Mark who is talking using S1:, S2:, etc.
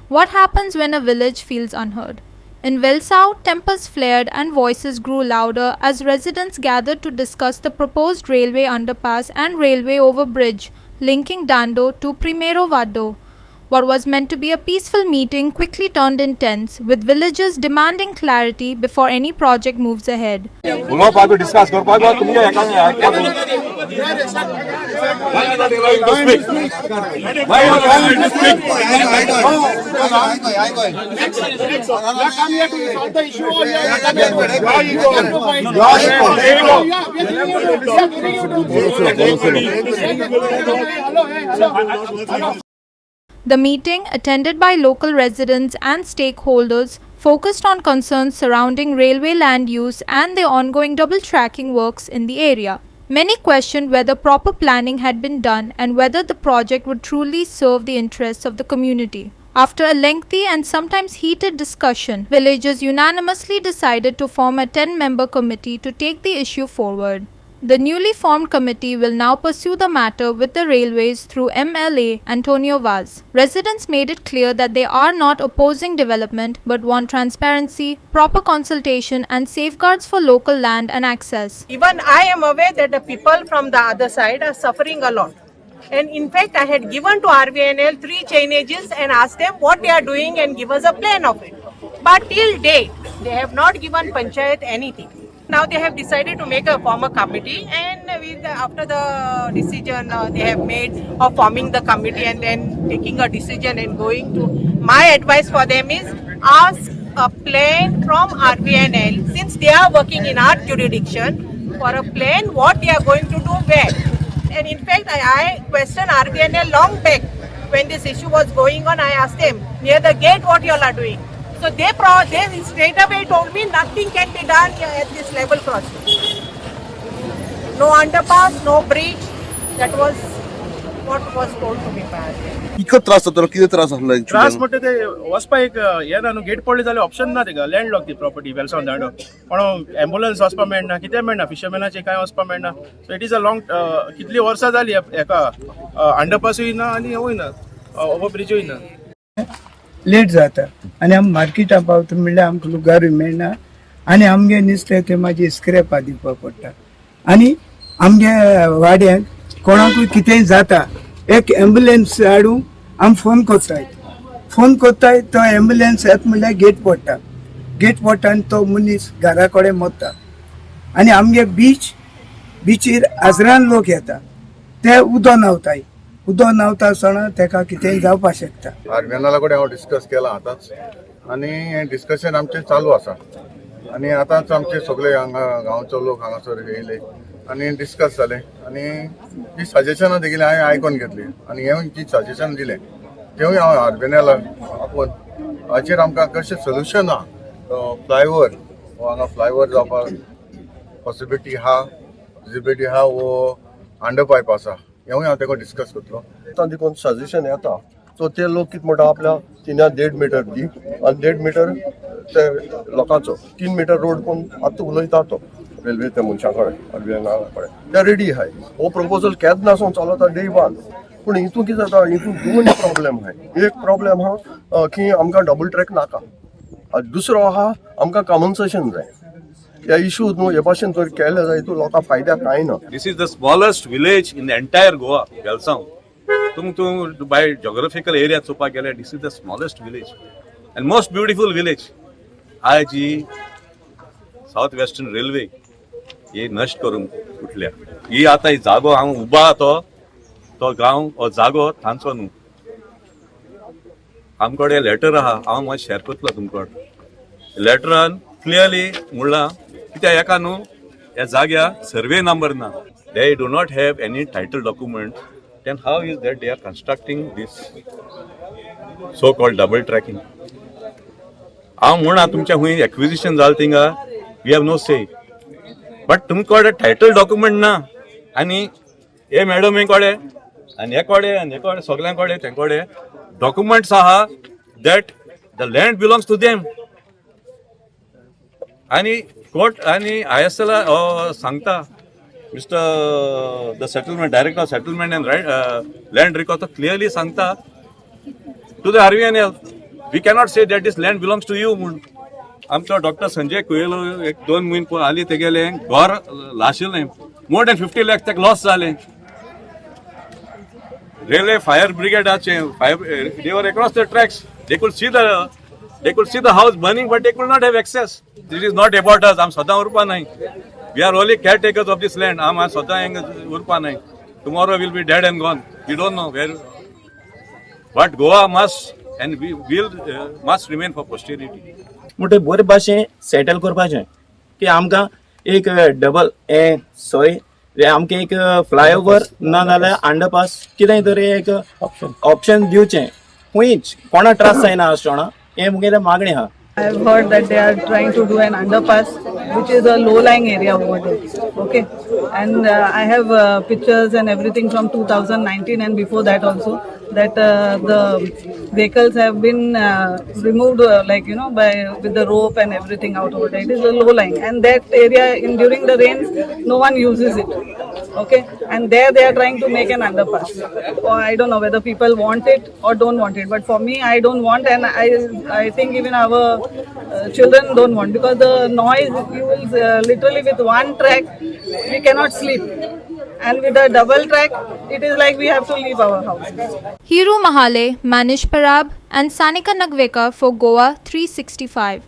S1: What happens when a village feels unheard? In Velsau, tempers flared and voices grew louder as residents gathered to discuss the proposed railway underpass and railway overbridge linking Dando to Primeiro Vado. What was meant to be a peaceful meeting quickly turned intense, with villagers demanding clarity before any project moves ahead. The meeting, attended by local residents and stakeholders, focused on concerns surrounding railway land use and the ongoing double tracking works in the area. Many questioned whether proper planning had been done and whether the project would truly serve the interests of the community. After a lengthy and sometimes heated discussion, villagers unanimously decided to form a 10-member committee to take the issue forward. The newly formed committee will now pursue the matter with the railways through MLA Antonio Vaz. Residents made it clear that they are not opposing development but want transparency, proper consultation and safeguards for local land and access.
S2: Even I am aware that the people from the other side are suffering a lot. And in fact, I had given to RVNL 3 chainages and asked them what they are doing and give us a plan of it. But till date, they have not given Panchayat anything. Now they have decided to make a form a committee, and after the decision they have made of forming the committee and then taking a decision and going to, my advice for them is ask a plan from RVNL, since they are working in our jurisdiction, for a plan what they are going to do where. And in fact, I questioned RVNL long back when this issue was going on. I asked them, near the gate what you all are doing. So they straight away told me nothing can be done at this level crossing. No underpass, no bridge. That was what was told to me by RVNL.
S3: इतको त्रास जातलो कितें त्रास आसलो
S4: त्रास म्हणटा ते वचपा एक हे ना न्हू गेट पडले जाल्यार ऑप्शन ना तेका लँड लॉक ती प्रॉपर्टी वेलसावन धाडो पण एम्बुलन्स वचपा मेळना कितें मेळना फिशरमॅनाचे कांय वचपा मेळना so it is a long कितली वर्सां जाली हेका अंडरपासूय ना आनी हेवूय ना ओवरब्रिजूय ना
S5: लेट जाता आनी आमी मार्केटा पावता म्हणल्यार आमकां लुगारूय मेळना आनी आमगे नुस्तें ते मागीर स्क्रॅपा दिवपा पडटा आनी आमगे वाड्याक कोणाकूय कितेंय जाता एक एम्बुलन्स हाडून आमी फोन कोत्ताय तो एम्बुलन्स येता म्हणल्यार गेट पडटा आनी तो मनीस घरा कडेन मरता आनी आमगे बिचीर आजरान लोक येता ते उदो न्हांवता आसतना तेका कितेंय जावपाक शकता.
S3: आर्गेनाला कडेन हांव डिस्कस केलां आतांच आनी हें डिस्कशन आमचें चालू आसा आनी आतांच आमचे सगळे हांगा गांवचो लोक हांगासर येयले आनी डिस्कस जालें आनी जी सजेशनां दिली हांवें आयकून घेतली आनी हें जी सजेशन दिलें तेवूय हांव आर्गेनालाक आपोवन हाचेर आमकां कशें सोल्युशन आहा फ्लायओवर वो हांगा फ्लायओवर जावपाक पॉसिबिलिटी आहा विजिबिलिटी आहा वो अंडरपायप आसा हेवूय हांव तेका डिस्कस करतलो.
S6: आतां देखून सजेशन येता सो ते लोक कितें म्हणटा आपल्या 1.5 मिटर दी आनी 1.5 मिटर ते लोकांचो 3 मिटर रोड कोण आतां उलयता तो रेल्वे त्या मनशा कडेन कडेन ते रेडी आहाय हो प्रपोजल केद नासून चलता डे वन पूण हितून कितें जाता हितून दोन प्रॉब्लेम आहाय. एक प्रॉब्लेम आहा की आमकां डबल ट्रॅक नाका दुसरो आहा आमकां कॉम्पन्सेशन जाय ह्या इशू न्हू हे भाशेन जर केले जायत लोकां फायद्याक कांय ना.
S7: This is the smallest village in the entire Goa, Velsav. तूं by geographical area चोवपाक गेल्यार this is the smallest village and most beautiful village. आज जी साउथ वेस्टर्न रेल्वे ही नश्ट करून उठल्या ही आतां ही जागो हांव उबा तो गांव हो जागो थांचो न्हू आमकडे लेटर आहा हांव मातशें शेअर करतलो तुमकडेन. लेटरान क्लियरली म्हणलां कित्याक हेका न्हू ह्या जाग्याक सर्वे नंबर ना they do not have any title document then how is that they are constructing this so called double tracking. हांव म्हणा तुमच्या हुंय एक्विजिशन जालें थिंगा वी हॅव नो से बट तुमकडे टायटल डॉक्युमेंट ना आनी हे मॅडमी कडेन आनी हे कडेन सगळ्यां कडेन ते कडेन डॉक्युमेंट्स आहा that the land belongs to them आनी कोर्ट आनी ISL सांगता Mr. the settlement director of settlement and land record clearly सांगता to the RVNL we cannot say that this land belongs to you म्हणून. आमचो doctor Sanjay कुयेलो एक 2 म्हयने हालीं तेगेले घर लाशिल्लें मोर दॅन 50 lakhs ताका लॉस जालें. रेल्वे फायर ब्रिगेडाचे they were across the tracks. They could see the house burning, but they could not have access. This is not about us. आम सदां उरपा नाय. We are only caretakers of this land. आम सदां उरपा नाय. Tomorrow will be dead and gone. We don't know where. But Goa must and we will must remain for posterity.
S4: मोठे बरे भाशेन सेटल करपाचें की आमकां एक डबल आमकां एक फ्लायओवर ना जाल्यार अंडरपास कितेंय तरी एक ऑप्शन दिवचें. खूंयच कोणा त्रास जायना आसतना हें मुगेलें मागणी आहा.
S8: I've heard that they are trying to do an underpass, which is a low-lying area over there. Okay, and I have pictures and everything from 2019 and before that also. That the vehicles have been removed, with the rope and everything out over there. It is a low-lying, and that area during the rains, no one uses it. Okay, and there they are trying to make an underpass. Or I don't know whether people want it or don't want it. But for me, I don't want, and I think even our children don't want, because the noise, you will literally with one track we cannot sleep, and with a double track it is like we have to leave our house.
S1: Hiru Mahale, Manish Parab and Sanika Nagvekar for Goa 365.